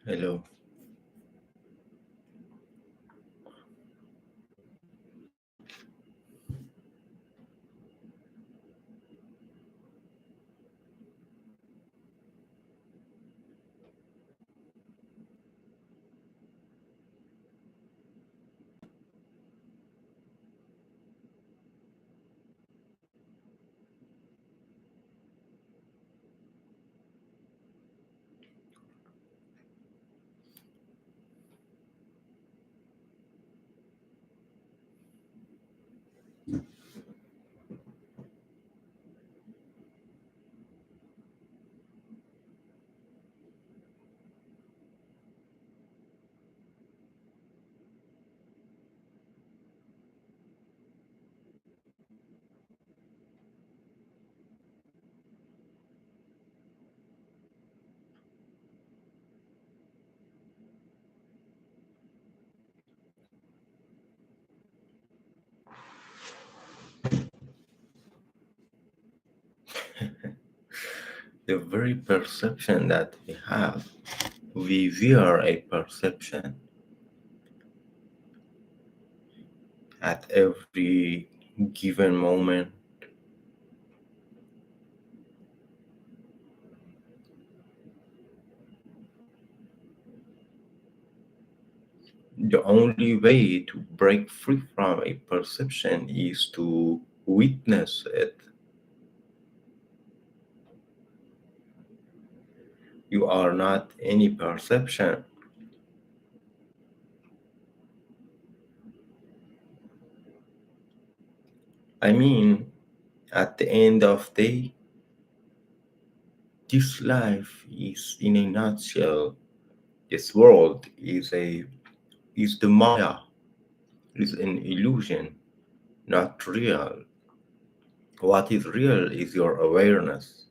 Hello. The very perception that we have, we wear a perception at every given moment. The only way to break free from a perception is to witness it. You are not any perception. I mean, at the end of the day, this life is in a nutshell. This world is the Maya, is an illusion, not real. What is real is your awareness.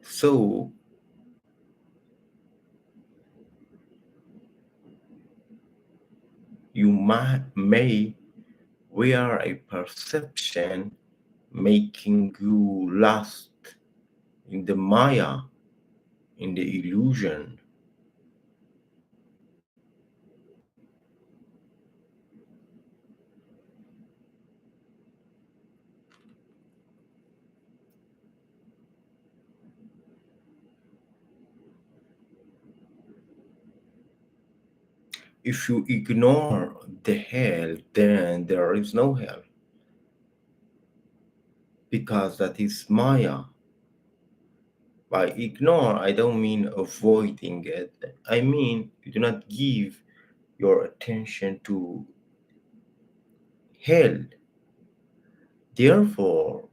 So you may wear a perception making you lost in the Maya, in the illusion. If you ignore the hell, then there is no hell, because that is Maya. By ignore, I don't mean avoiding it. I mean you do not give your attention to hell. Therefore,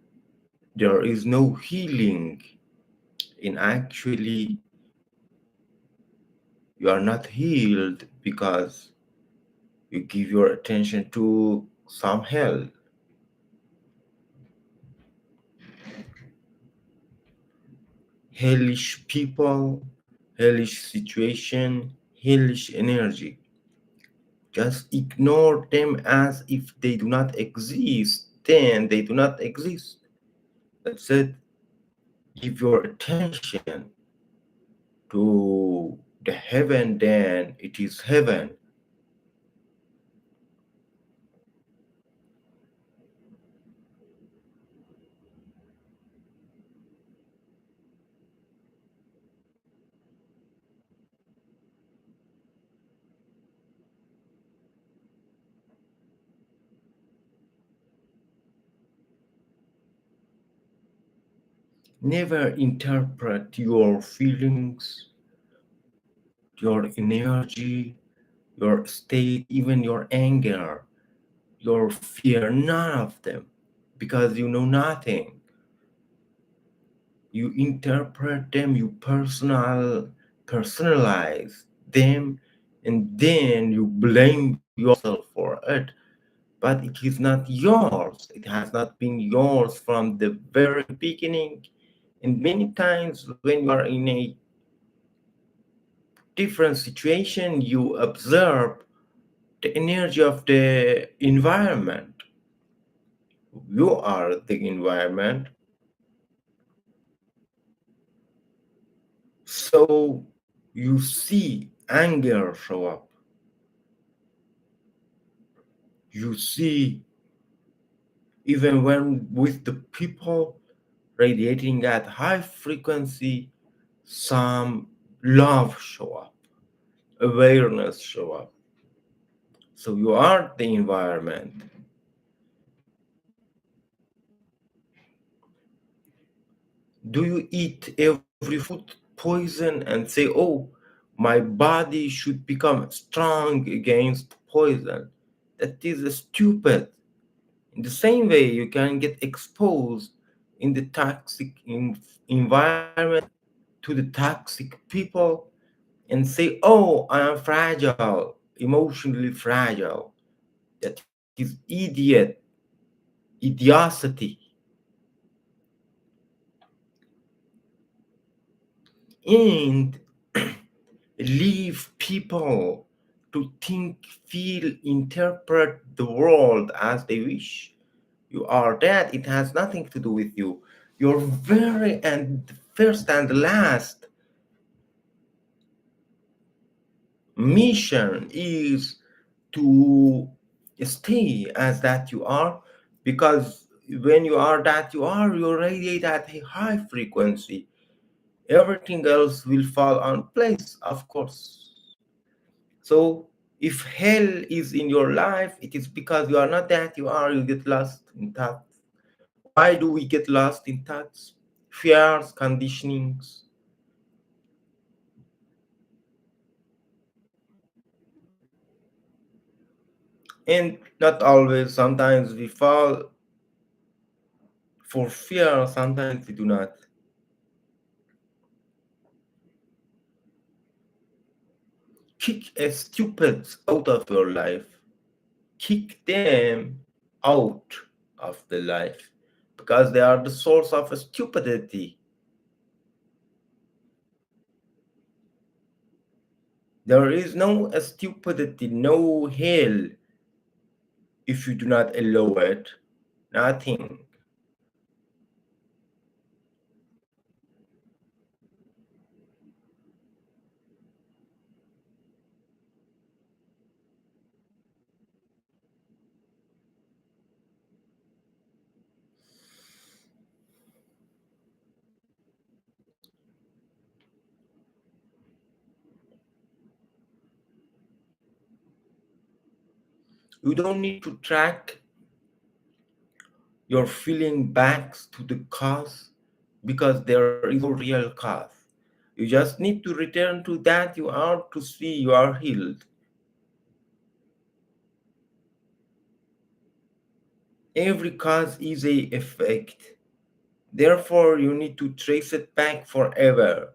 there is no healing in actually you are not healed because you give your attention to some hell. Hellish people, hellish situation, hellish energy. Just ignore them as if they do not exist. Then they do not exist. That's it. Give your attention to the heaven, then it is heaven. Never interpret your feelings, your energy, your state, even your anger, your fear, none of them, because you know nothing. You interpret them, you personalize them, and then you blame yourself for it. But it is not yours. It has not been yours from the very beginning. And many times when you are in a different situation, you observe the energy of the environment. You are the environment. So you see anger show up, you see, even when with the people radiating at high frequency, some love show up, awareness show up. So you are the environment. Do you eat every food poison and say, oh, my body should become strong against poison? That is stupid. In the same way, you can get exposed in the toxic environment to the toxic people and say, oh, I am fragile, emotionally fragile. That is idiocy. And leave people to think, feel, interpret the world as they wish. You are dead. It has nothing to do with you. Your very and first and last mission is to stay as that you are, because when you are that you are, you radiate at a high frequency. Everything else will fall on place, of course. So if hell is in your life, it is because you are not that you are, you get lost in thoughts. Why do we get lost in thoughts? Fears, conditionings, and not always. Sometimes we fall for fear, sometimes we do not. Kick a stupid out of your life. Kick them out of the life because they are the source of stupidity. There is no stupidity, no hell if you do not allow it. Nothing. You don't need to track your feeling back to the cause because there is no real cause. You just need to return to that you are to see you are healed. Every cause is a effect. Therefore, you need to trace it back forever.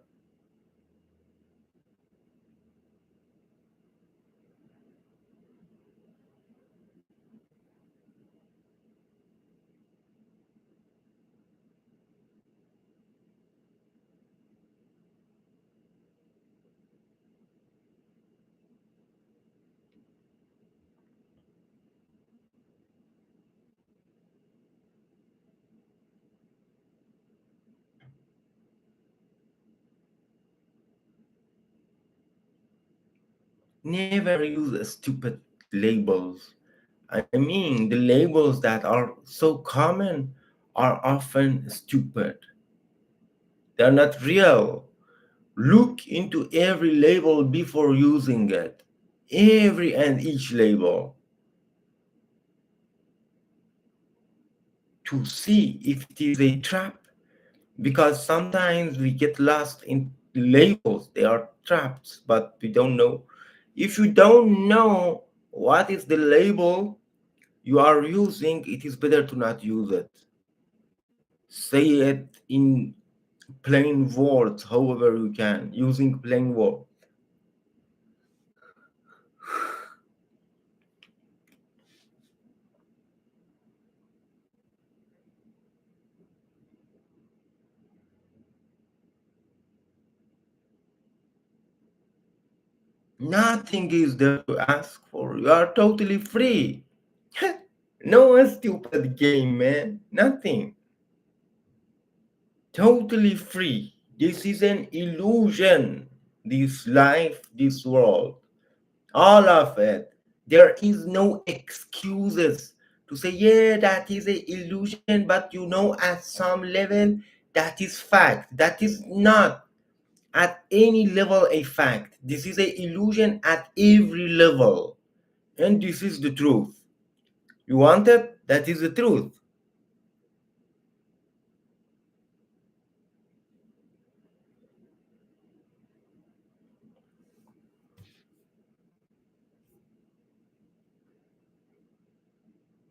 Never use stupid labels. I mean, the labels that are so common are often stupid. They're not real. Look into every label before using it. Every and each label to see if it is a trap. Because sometimes we get lost in labels. They are traps, but we don't know. If you don't know what is the label you are using, it is better to not use it. Say it in plain words, however you can, using plain words. Nothing is there to ask for. You are totally free. No stupid game, man. Nothing. Totally free. This is an illusion. This life, this world, all of it. There is no excuses to say, yeah, that is an illusion, but at some level, that is fact. That is not at any level a fact. This is an illusion at every level. And this is the truth. You want it? That is the truth.